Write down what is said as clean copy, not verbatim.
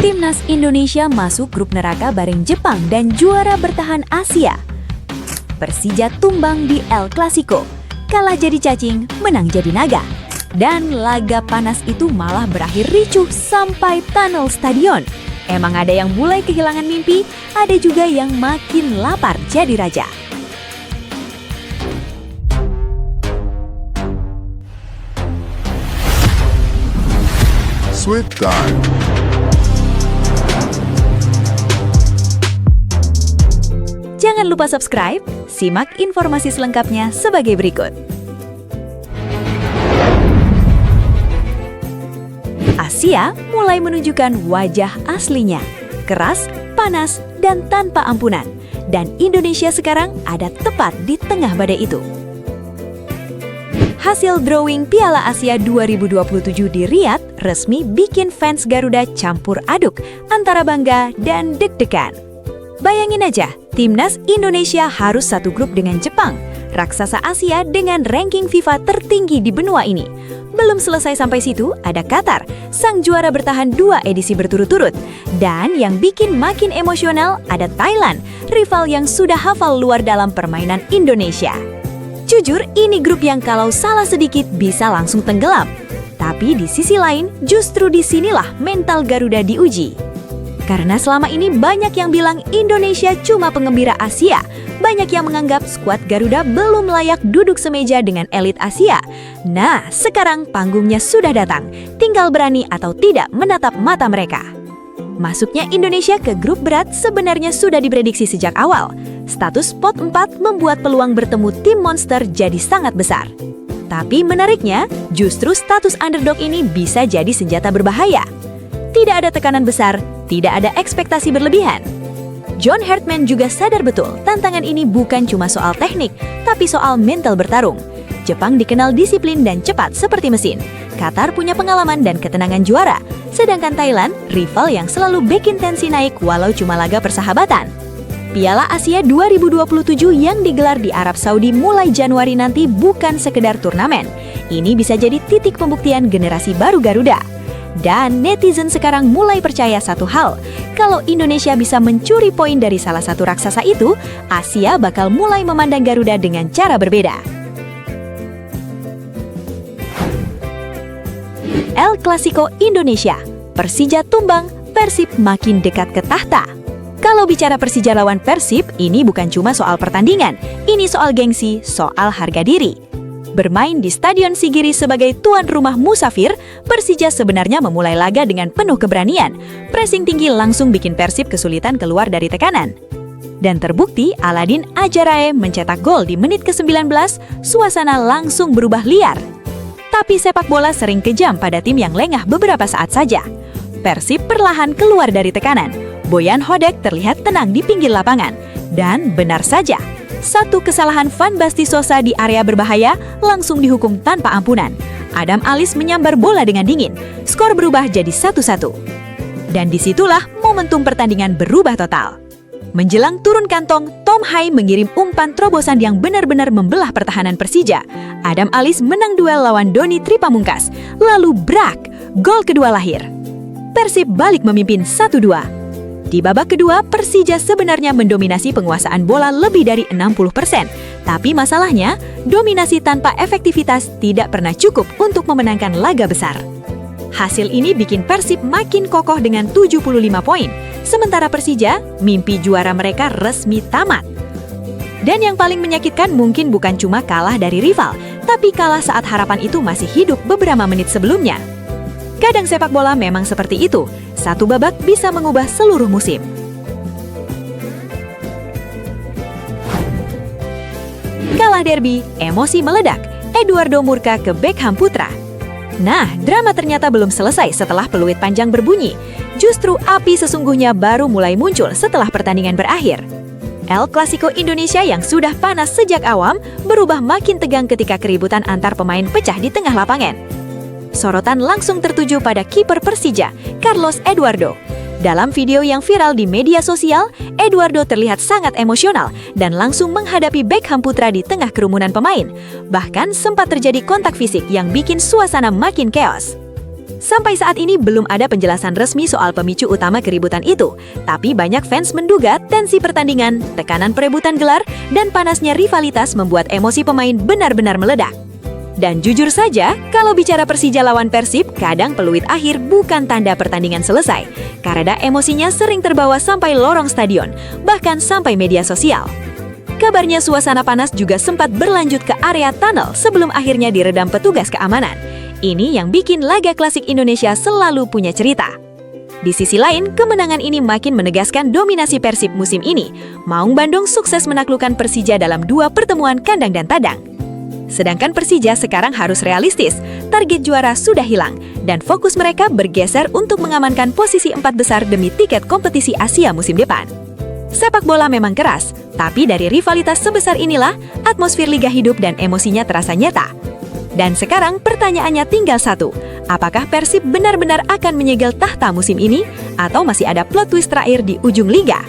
Timnas Indonesia masuk grup neraka bareng Jepang dan juara bertahan Asia. Persija tumbang di El Clasico, kalah jadi cacing, menang jadi naga. Dan laga panas itu malah berakhir ricuh sampai tunnel stadion. Emang ada yang mulai kehilangan mimpi, ada juga yang makin lapar jadi raja. Sweet time. Jangan lupa subscribe, simak informasi selengkapnya sebagai berikut. Asia mulai menunjukkan wajah aslinya, keras, panas, dan tanpa ampunan. Dan Indonesia sekarang ada tepat di tengah badai itu. Hasil drawing Piala Asia 2027 di Riyadh resmi bikin fans Garuda campur aduk antara bangga dan deg-degan. Bayangin aja, Timnas Indonesia harus satu grup dengan Jepang, raksasa Asia dengan ranking FIFA tertinggi di benua ini. Belum selesai sampai situ, ada Qatar, sang juara bertahan 2 edisi berturut-turut. Dan yang bikin makin emosional ada Thailand, rival yang sudah hafal luar dalam permainan Indonesia. Jujur, ini grup yang kalau salah sedikit bisa langsung tenggelam. Tapi di sisi lain, justru disinilah mental Garuda diuji. Karena selama ini banyak yang bilang Indonesia cuma pengembira Asia. Banyak yang menganggap skuad Garuda belum layak duduk semeja dengan elit Asia. Nah, sekarang panggungnya sudah datang. Tinggal berani atau tidak menatap mata mereka. Masuknya Indonesia ke grup berat sebenarnya sudah diprediksi sejak awal. Status pot 4 membuat peluang bertemu tim monster jadi sangat besar. Tapi menariknya, justru status underdog ini bisa jadi senjata berbahaya. Tidak ada tekanan besar, tidak ada ekspektasi berlebihan. John Hartman juga sadar betul tantangan ini bukan cuma soal teknik, tapi soal mental bertarung. Jepang dikenal disiplin dan cepat seperti mesin. Qatar punya pengalaman dan ketenangan juara. Sedangkan Thailand, rival yang selalu bikin tensi naik walau cuma laga persahabatan. Piala Asia 2027 yang digelar di Arab Saudi mulai Januari nanti bukan sekedar turnamen. Ini bisa jadi titik pembuktian generasi baru Garuda. Dan netizen sekarang mulai percaya satu hal, kalau Indonesia bisa mencuri poin dari salah satu raksasa itu, Asia bakal mulai memandang Garuda dengan cara berbeda. El Clasico Indonesia, Persija tumbang, Persib makin dekat ke tahta. Kalau bicara Persija lawan Persib, ini bukan cuma soal pertandingan, ini soal gengsi, soal harga diri. Bermain di Stadion Sigiri sebagai tuan rumah musafir, Persija sebenarnya memulai laga dengan penuh keberanian. Pressing tinggi langsung bikin Persib kesulitan keluar dari tekanan. Dan terbukti, Aladin Ajarae mencetak gol di menit ke-19, suasana langsung berubah liar. Tapi sepak bola sering kejam pada tim yang lengah beberapa saat saja. Persib perlahan keluar dari tekanan. Boyan Hodek terlihat tenang di pinggir lapangan. Dan benar saja, satu kesalahan Van Basten Sosa di area berbahaya langsung dihukum tanpa ampunan. Adam Alis menyambar bola dengan dingin. Skor berubah jadi 1-1. Dan disitulah momentum pertandingan berubah total. Menjelang turun kantong, Tom Hai mengirim umpan terobosan yang benar-benar membelah pertahanan Persija. Adam Alis menang duel lawan Doni Tripamungkas. Lalu brak, gol kedua lahir. Persib balik memimpin 1-2. Di babak kedua, Persija sebenarnya mendominasi penguasaan bola lebih dari 60%. Tapi masalahnya, dominasi tanpa efektivitas tidak pernah cukup untuk memenangkan laga besar. Hasil ini bikin Persib makin kokoh dengan 75 poin. Sementara Persija, mimpi juara mereka resmi tamat. Dan yang paling menyakitkan mungkin bukan cuma kalah dari rival, tapi kalah saat harapan itu masih hidup beberapa menit sebelumnya. Kadang sepak bola memang seperti itu, satu babak bisa mengubah seluruh musim. Kalah derby, emosi meledak, Eduardo murka ke Beckham putra. Nah, drama ternyata belum selesai setelah peluit panjang berbunyi. Justru api sesungguhnya baru mulai muncul setelah pertandingan berakhir. El Clasico Indonesia yang sudah panas sejak awam berubah makin tegang ketika keributan antar pemain pecah di tengah lapangan. Sorotan langsung tertuju pada kiper Persija, Carlos Eduardo. Dalam video yang viral di media sosial, Eduardo terlihat sangat emosional dan langsung menghadapi Beckham putra di tengah kerumunan pemain. Bahkan sempat terjadi kontak fisik yang bikin suasana makin chaos. Sampai saat ini belum ada penjelasan resmi soal pemicu utama keributan itu, tapi banyak fans menduga tensi pertandingan, tekanan perebutan gelar, dan panasnya rivalitas membuat emosi pemain benar-benar meledak. Dan jujur saja, kalau bicara Persija lawan Persib, kadang peluit akhir bukan tanda pertandingan selesai, karena emosinya sering terbawa sampai lorong stadion, bahkan sampai media sosial. Kabarnya suasana panas juga sempat berlanjut ke area tunnel sebelum akhirnya diredam petugas keamanan. Ini yang bikin laga klasik Indonesia selalu punya cerita. Di sisi lain, kemenangan ini makin menegaskan dominasi Persib musim ini. Maung Bandung sukses menaklukkan Persija dalam 2 pertemuan kandang dan tandang. Sedangkan Persija sekarang harus realistis, target juara sudah hilang, dan fokus mereka bergeser untuk mengamankan posisi 4 besar demi tiket kompetisi Asia musim depan. Sepak bola memang keras, tapi dari rivalitas sebesar inilah, atmosfer liga hidup dan emosinya terasa nyata. Dan sekarang pertanyaannya tinggal satu, apakah Persib benar-benar akan menyegel tahta musim ini? Atau masih ada plot twist terakhir di ujung liga?